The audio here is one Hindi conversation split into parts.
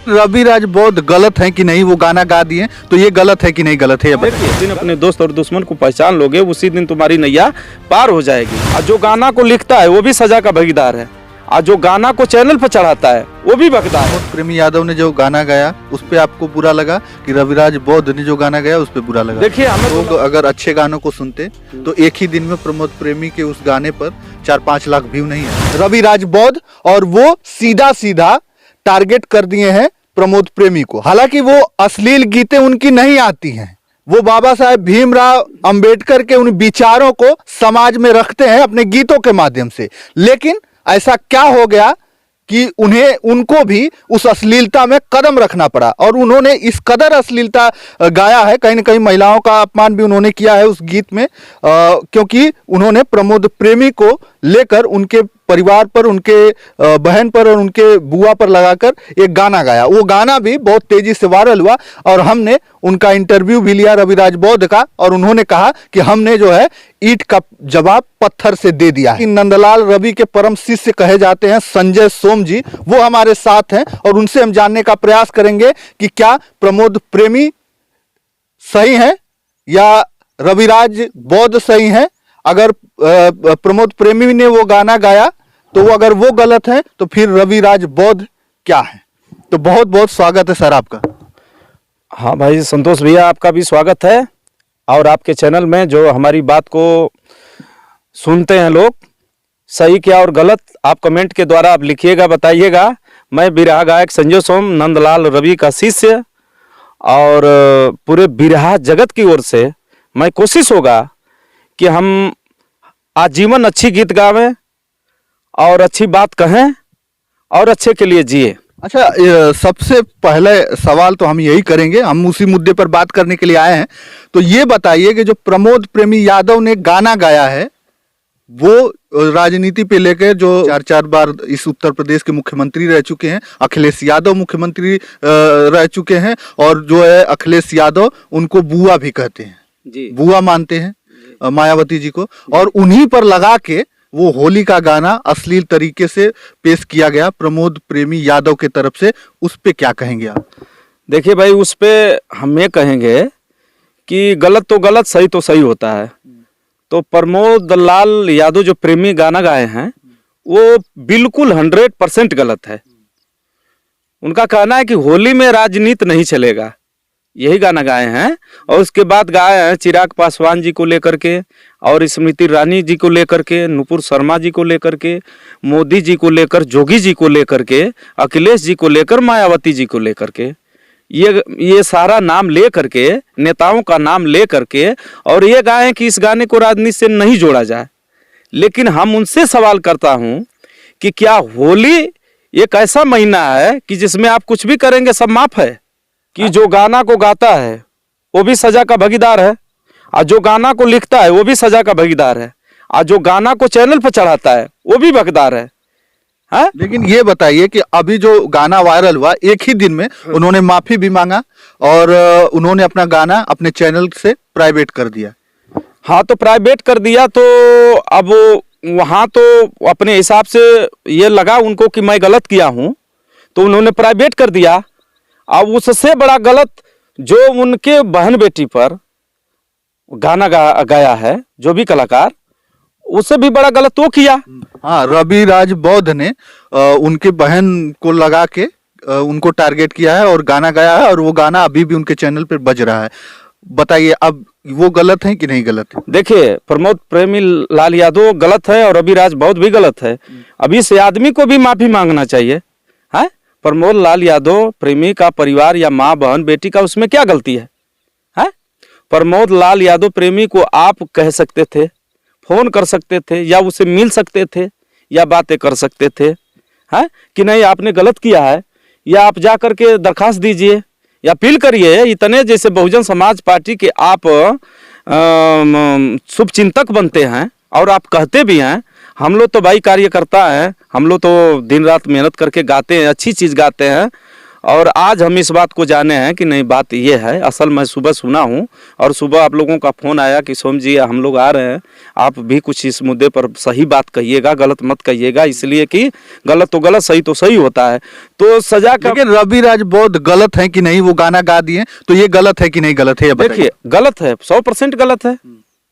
रवि राज बहुत गलत है कि नहीं, वो गाना गा दिए तो ये गलत है कि नहीं गलत है? ये देखिए, जिस दिन अपने दोस्त और दुश्मन को पहचान लोगे उसी दिन तुम्हारी नैया पार हो जाएगी। और जो गाना को लिखता है वो भी सजा का भागीदार है, और जो गाना को चैनल पर चढ़ाता है वो भी भागीदार है। प्रेमी यादव ने जो गाना गाया उस पे आपको बुरा लगा कि रविराज बौद्ध ने जो गाना गाया उस पे बुरा लगा? देखिए, हमें लोग अगर अच्छे गानों को सुनते तो एक ही दिन में प्रमोद प्रेमी के उस गाने पर 4-5 लाख व्यू नहीं है। रविराज बौद्ध और वो सीधा सीधा टारगेट कर दिए हैं प्रमोद प्रेमी को। हालांकि वो अश्लील गीतें उनकी नहीं आती हैं, वो बाबा साहेब भीमराव अंबेडकर के उन विचारों को समाज में रखते हैं अपने गीतों के माध्यम से। लेकिन ऐसा क्या हो गया कि उनको भी उस अश्लीलता में कदम रखना पड़ा, और उन्होंने इस कदर अश्लीलता गाया है, कहीं ना कहीं महिलाओं का अपमान भी उन्होंने किया है उस गीत में, क्योंकि उन्होंने प्रमोद प्रेमी को लेकर उनके परिवार पर, उनके बहन पर और उनके बुआ पर लगाकर एक गाना गाया। वो गाना भी बहुत तेजी से वायरल हुआ और हमने उनका इंटरव्यू भी लिया रविराज बौद्ध का, और उन्होंने कहा कि हमने जो है ईंट का जवाब पत्थर से दे दिया है। नंदलाल रवि के परम शिष्य कहे जाते हैं संजय सोम जी, वो हमारे साथ हैं और उनसे हम जानने का प्रयास करेंगे कि क्या प्रमोद प्रेमी सही हैं या रविराज बौद्ध सही हैं। अगर प्रमोद प्रेमी ने वो गाना गाया तो वो, अगर वो गलत है तो फिर रविराज बौद्ध क्या है? तो बहुत बहुत स्वागत है सर आपका। हाँ भाई संतोष भैया, आपका भी स्वागत है। और आपके चैनल में जो हमारी बात को सुनते हैं लोग, सही क्या और गलत आप कमेंट के द्वारा आप लिखिएगा, बताइएगा। मैं बिरहा गायक संजय सोम, नंदलाल रवि का शिष्य, और पूरे बिरहा जगत की ओर से मैं कोशिश होगा कि हम आजीवन अच्छी गीत गावें और अच्छी बात कहें और अच्छे के लिए जिए। अच्छा, सबसे पहले सवाल तो हम यही करेंगे, हम उसी मुद्दे पर बात करने के लिए आए हैं। तो ये बताइए कि जो प्रमोद प्रेमी यादव ने गाना गाया है वो राजनीति पे लेकर, जो 4-4 बार इस उत्तर प्रदेश के मुख्यमंत्री रह चुके हैं, अखिलेश यादव मुख्यमंत्री रह चुके हैं, और जो है अखिलेश यादव उनको बुआ भी कहते हैं जी, बुआ मानते हैं मायावती जी को, और उन्हीं पर लगा के वो होली का गाना अश्लील तरीके से पेश किया गया प्रमोद प्रेमी यादव के तरफ से। उस पे क्या कहेंगे आप? देखिए भाई, उस पे हम ये कहेंगे कि गलत तो गलत, सही तो सही होता है। तो प्रमोद लाल यादव जो प्रेमी गाना गाए हैं वो बिल्कुल 100% गलत है। उनका कहना है कि होली में राजनीति नहीं चलेगा, यही गाना गाए हैं। और उसके बाद गाए हैं चिराग पासवान जी को लेकर के, और स्मृति ईरानी जी को लेकर के, नुपुर शर्मा जी को लेकर के, मोदी जी को लेकर, जोगी जी को लेकर के, अखिलेश जी को लेकर, मायावती जी को लेकर के, ये सारा नाम ले करके, नेताओं का नाम ले करके, और ये गाए कि इस गाने को राजनीति से नहीं जोड़ा जाए। लेकिन हम उनसे सवाल करता हूं कि क्या होली एक ऐसा महीना है कि जिसमें आप कुछ भी करेंगे सब माफ है? कि जो गाना को गाता है वो भी सजा का भागीदार है, और जो गाना को लिखता है वो भी सजा का भागीदार है, और जो गाना को चैनल पर चढ़ाता है वो भी भागीदार है। हाँ? लेकिन ये बताइए कि अभी जो गाना वायरल हुआ, एक ही दिन में उन्होंने माफी भी मांगा और उन्होंने अपना गाना अपने चैनल से प्राइवेट कर दिया। हाँ, तो प्राइवेट कर दिया तो अब वहाँ तो अपने हिसाब से ये लगा उनको कि मैं गलत किया हूँ, तो उन्होंने प्राइवेट कर दिया। अब उससे बड़ा गलत जो उनके बहन बेटी पर गाना गाया है जो भी कलाकार, उससे भी बड़ा गलत वो किया। हाँ, रविराज बौद्ध ने उनके बहन को लगा के उनको टारगेट किया है और गाना गाया है, और वो गाना अभी भी उनके चैनल पर बज रहा है। बताइए अब वो गलत है कि नहीं गलत है? देखिए, प्रमोद प्रेमी लाल यादव गलत है और रविराज बौद्ध भी गलत है। अब इस आदमी को भी माफी मांगना चाहिए। है, प्रमोद लाल यादव प्रेमी का परिवार या माँ बहन बेटी का उसमें क्या गलती है? प्रमोद लाल यादव प्रेमी को आप कह सकते थे, फोन कर सकते थे, या उसे मिल सकते थे, या बातें कर सकते थे। हैं कि नहीं आपने गलत किया है, या आप जा करके दरखास्त दीजिए या अपील करिए। इतने जैसे बहुजन समाज पार्टी के आप शुभचिंतक बनते हैं और आप कहते भी हैं। हम लोग तो भाई कार्यकर्ता हैं, हम लोग तो दिन रात मेहनत करके गाते हैं, अच्छी चीज़ गाते हैं, और आज हम इस बात को जाने हैं कि नहीं, बात ये है। असल मैं सुबह सुना हूँ और सुबह आप लोगों का फ़ोन आया कि सोम जी हम लोग आ रहे हैं, आप भी कुछ इस मुद्दे पर सही बात कहिएगा, गलत मत कहिएगा, इसलिए कि गलत तो गलत, सही तो सही होता है। तो सजा का, लेकिन रवि राज बौद्ध गलत है कि नहीं, वो गाना गा दिए, तो ये गलत है कि नहीं गलत है, ये बताइए। देखिए गलत है, 100% गलत है,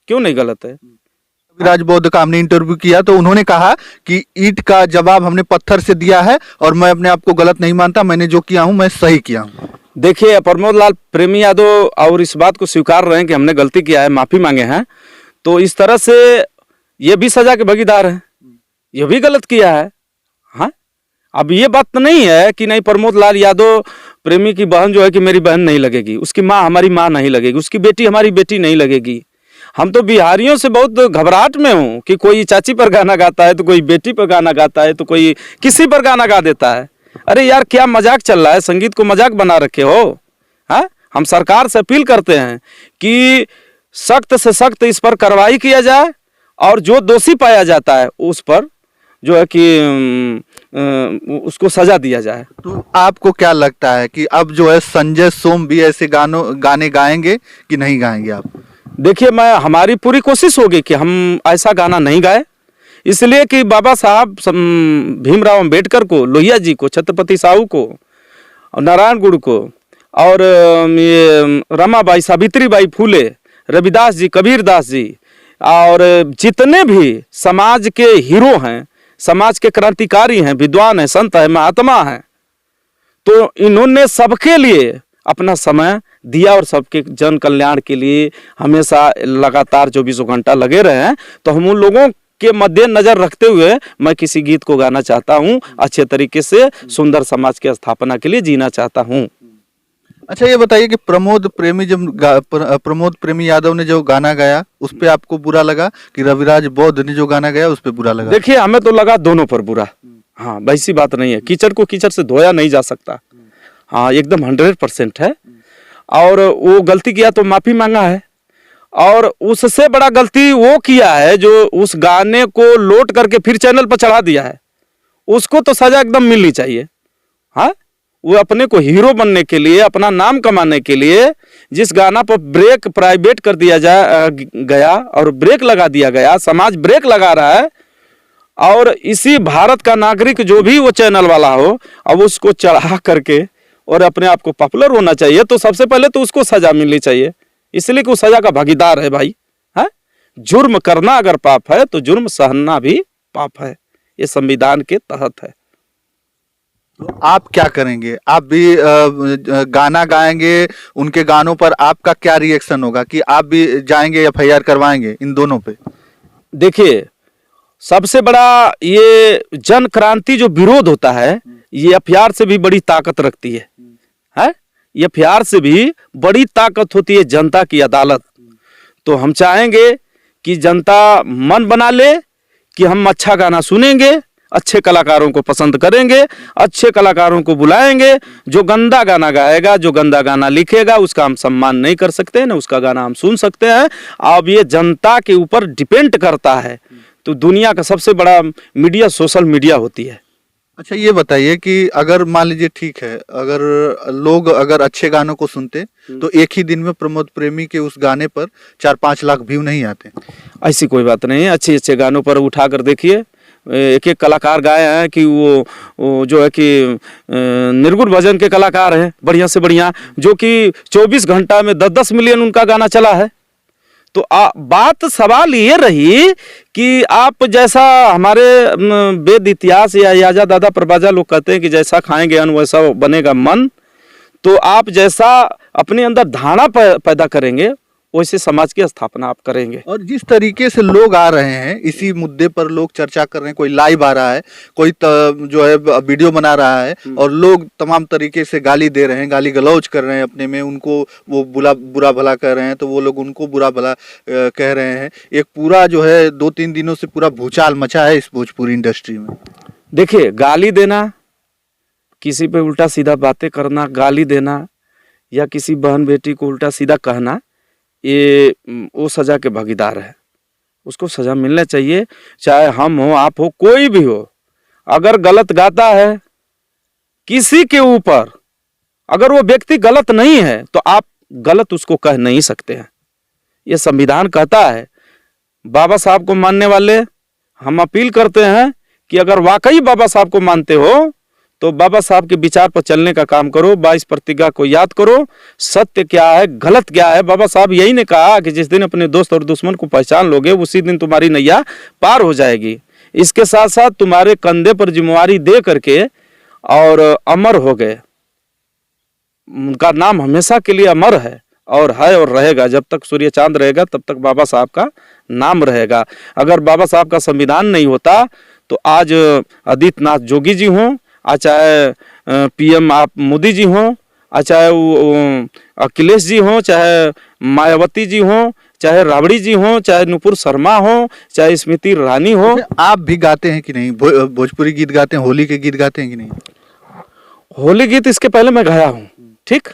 क्यों नहीं गलत है। राज बौद्ध का हमने इंटरव्यू किया तो उन्होंने कहा कि ईंट का जवाब हमने पत्थर से दिया है और मैं अपने आप को गलत नहीं मानता, मैंने जो किया हूं मैं सही किया हूं। देखिए प्रमोद लाल प्रेमी यादव और इस बात को स्वीकार रहे हैं कि हमने गलती किया है, माफी मांगे हैं, तो इस तरह से ये भी सजा के भागीदार हैं, ये भी गलत किया है। हाँ, अब ये बात तो नहीं है कि नहीं प्रमोद लाल यादव प्रेमी की बहन जो है कि मेरी बहन नहीं लगेगी, उसकी माँ हमारी माँ नहीं लगेगी, उसकी बेटी हमारी बेटी नहीं लगेगी। हम तो बिहारियों से बहुत घबराहट में हूँ कि कोई चाची पर गाना गाता है, तो कोई बेटी पर गाना गाता है, तो कोई किसी पर गाना गा देता है। अरे यार क्या मजाक चल रहा है, संगीत को मजाक बना रखे हो। हाँ, हम सरकार से अपील करते हैं कि सख्त से सख्त इस पर कार्रवाई किया जाए और जो दोषी पाया जाता है उस पर जो है कि उसको सजा दिया जाए। तो आपको क्या लगता है कि अब जो है संजय सोम भी ऐसे गाने गाएंगे कि नहीं गाएंगे आप? देखिए हमारी पूरी कोशिश होगी कि हम ऐसा गाना नहीं गाए, इसलिए कि बाबा साहब भीमराव अंबेडकर को, लोहिया जी को, छत्रपति साहू को, नारायण गुरु को और ये रमाबाई, सावित्रीबाई फूले, रविदास जी, कबीरदास जी और जितने भी समाज के हीरो हैं, समाज के क्रांतिकारी हैं, विद्वान हैं, संत हैं, महात्मा हैं, तो इन्होंने सबके लिए अपना समय दिया और सबके जन कल्याण के लिए हमेशा लगातार 24 घंटा लगे रहे हैं। तो हम उन लोगों के मद्देनजर रखते हुए मैं किसी गीत को गाना चाहता हूं, अच्छे तरीके से सुंदर समाज की स्थापना के लिए जीना चाहता हूं। अच्छा ये बताइए कि प्रमोद प्रेमी यादव ने जो गाना गाया उस पे आपको बुरा लगा कि रविराज बौद्ध ने जो गाना गाया उस पे बुरा लगा? देखिए हमें तो लगा दोनों पर बुरा। हाँ, वैसी बात नहीं है, कीचड़ को कीचड़ से धोया नहीं जा सकता। हाँ, एकदम 100% है। और वो गलती किया तो माफी मांगा है, और उससे बड़ा गलती वो किया है जो उस गाने को लोड करके फिर चैनल पर चढ़ा दिया है, उसको तो सजा एकदम मिलनी चाहिए। हाँ, वो अपने को हीरो बनने के लिए, अपना नाम कमाने के लिए जिस गाना पर ब्रेक प्राइवेट कर दिया गया और ब्रेक लगा दिया गया, समाज ब्रेक लगा रहा है, और इसी भारत का नागरिक जो भी वो चैनल वाला हो अब उसको चढ़ा करके और अपने आप को पॉपुलर होना चाहिए, तो सबसे पहले तो उसको सजा मिलनी चाहिए, इसलिए कि वो सजा का भागीदार है भाई। है, जुर्म करना अगर पाप है तो जुर्म सहना भी पाप है, ये संविधान के तहत है। तो आप क्या करेंगे? आप भी गाना गाएंगे, उनके गानों पर आपका क्या रिएक्शन होगा कि आप भी जाएंगे FIR करवाएंगे इन दोनों पे? देखिए सबसे बड़ा ये जन क्रांति जो विरोध होता है, ये FIR से भी बड़ी ताकत रखती है। ये FIR से भी बड़ी ताकत होती है जनता की अदालत। तो हम चाहेंगे कि जनता मन बना ले कि हम अच्छा गाना सुनेंगे, अच्छे कलाकारों को पसंद करेंगे, अच्छे कलाकारों को बुलाएंगे। जो गंदा गाना गाएगा, जो गंदा गाना लिखेगा, उसका हम सम्मान नहीं कर सकते, ना उसका गाना हम सुन सकते हैं। अब ये जनता के ऊपर डिपेंड करता है। तो दुनिया का सबसे बड़ा मीडिया सोशल मीडिया होती है। अच्छा ये बताइए कि अगर मान लीजिए ठीक है, अगर लोग अगर अच्छे गानों को सुनते तो एक ही दिन में प्रमोद प्रेमी के उस गाने पर 4-5 लाख व्यू नहीं आते? ऐसी कोई बात नहीं है। अच्छे अच्छे गानों पर उठा कर देखिए, एक एक कलाकार गाए हैं कि वो जो है कि निर्गुण भजन के कलाकार हैं, बढ़िया से बढ़िया, जो कि 24 घंटा में 10-10 मिलियन उनका गाना चला है। तो बात सवाल ये रही कि आप जैसा हमारे वेद इतिहास या याजा दादा परबाजा लोग कहते हैं कि जैसा खाएंगे अन्न वैसा बनेगा मन। तो आप जैसा अपने अंदर धारणा पैदा करेंगे वैसे समाज की स्थापना आप करेंगे। और जिस तरीके से लोग आ रहे हैं इसी मुद्दे पर, लोग चर्चा कर रहे हैं, कोई लाइव आ रहा है, कोई जो है वीडियो बना रहा है और लोग तमाम तरीके से गाली दे रहे हैं, गाली गलौज कर रहे हैं अपने में, उनको वो बुरा भला कह रहे हैं, तो वो लोग उनको बुरा भला कह रहे हैं। एक पूरा जो है 2-3 दिनों से पूरा भूचाल मचा है इस भोजपुरी इंडस्ट्री में। देखिए गाली देना, किसी पे उल्टा सीधा बातें करना, गाली देना या किसी बहन बेटी को उल्टा सीधा कहना, ये वो सजा के भागीदार है। उसको सजा मिलना चाहिए, चाहे हम हो, आप हो, कोई भी हो। अगर गलत गाता है किसी के ऊपर अगर वो व्यक्ति गलत नहीं है तो आप गलत उसको कह नहीं सकते हैं। ये संविधान कहता है। बाबा साहब को मानने वाले हम अपील करते हैं कि अगर वाकई बाबा साहब को मानते हो तो बाबा साहब के विचार पर चलने का काम करो। 22 प्रतिज्ञा को याद करो, सत्य क्या है गलत क्या है। बाबा साहब यही ने कहा कि जिस दिन अपने दोस्त और दुश्मन को पहचान लोगे उसी दिन तुम्हारी नैया पार हो जाएगी। इसके साथ साथ तुम्हारे कंधे पर जिम्मेवारी दे करके और अमर हो गए। उनका नाम हमेशा के लिए अमर है और रहेगा। जब तक सूर्य चांद रहेगा तब तक बाबा साहब का नाम रहेगा। अगर बाबा साहब का संविधान नहीं होता तो आज आदित्यनाथ जोगी जी हों, चाहे पीएम आप मोदी जी हों, चाहे अखिलेश जी हों, चाहे मायावती जी हों, चाहे राबड़ी जी हों, चाहे नुपुर शर्मा हो, चाहे स्मृति ईरानी हो। आप भी गाते हैं कि नहीं? भोजपुरी गीत गाते हैं, होली के गीत गाते हैं कि नहीं? होली गीत इसके पहले मैं गाया हूँ, ठीक,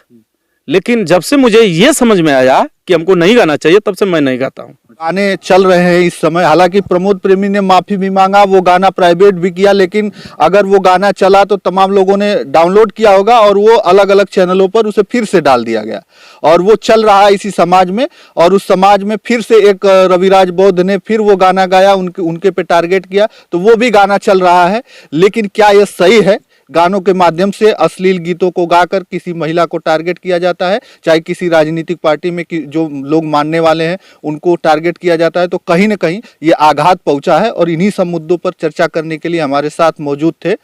लेकिन जब से मुझे ये समझ में आया कि हमको नहीं गाना चाहिए तब से मैं नहीं गाता हूँ। गाने चल रहे हैं इस समय। हालांकि प्रमोद प्रेमी ने माफी भी मांगा, वो गाना प्राइवेट भी किया, लेकिन अगर वो गाना चला तो तमाम लोगों ने डाउनलोड किया होगा और वो अलग अलग चैनलों पर उसे फिर से डाल दिया गया और वो चल रहा है इसी समाज में। और उस समाज में फिर से एक रविराज बौद्ध ने फिर वो गाना गाया, उनके पे टारगेट किया, तो वो भी गाना चल रहा है। लेकिन क्या ये सही है? गानों के माध्यम से अश्लील गीतों को गाकर किसी महिला को टारगेट किया जाता है, चाहे किसी राजनीतिक पार्टी में जो लोग मानने वाले हैं उनको टारगेट किया जाता है, तो कहीं ना कहीं ये आघात पहुंचा है। और इन्हीं सब मुद्दों पर चर्चा करने के लिए हमारे साथ मौजूद थे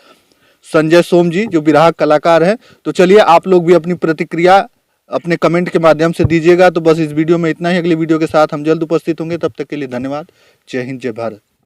संजय सोम जी, जो बिरहा कलाकार हैं। तो चलिए आप लोग भी अपनी प्रतिक्रिया अपने कमेंट के माध्यम से दीजिएगा। तो बस इस वीडियो में इतना ही। अगली वीडियो के साथ हम जल्द उपस्थित होंगे, तब तक के लिए धन्यवाद। जय हिंद, जय भारत।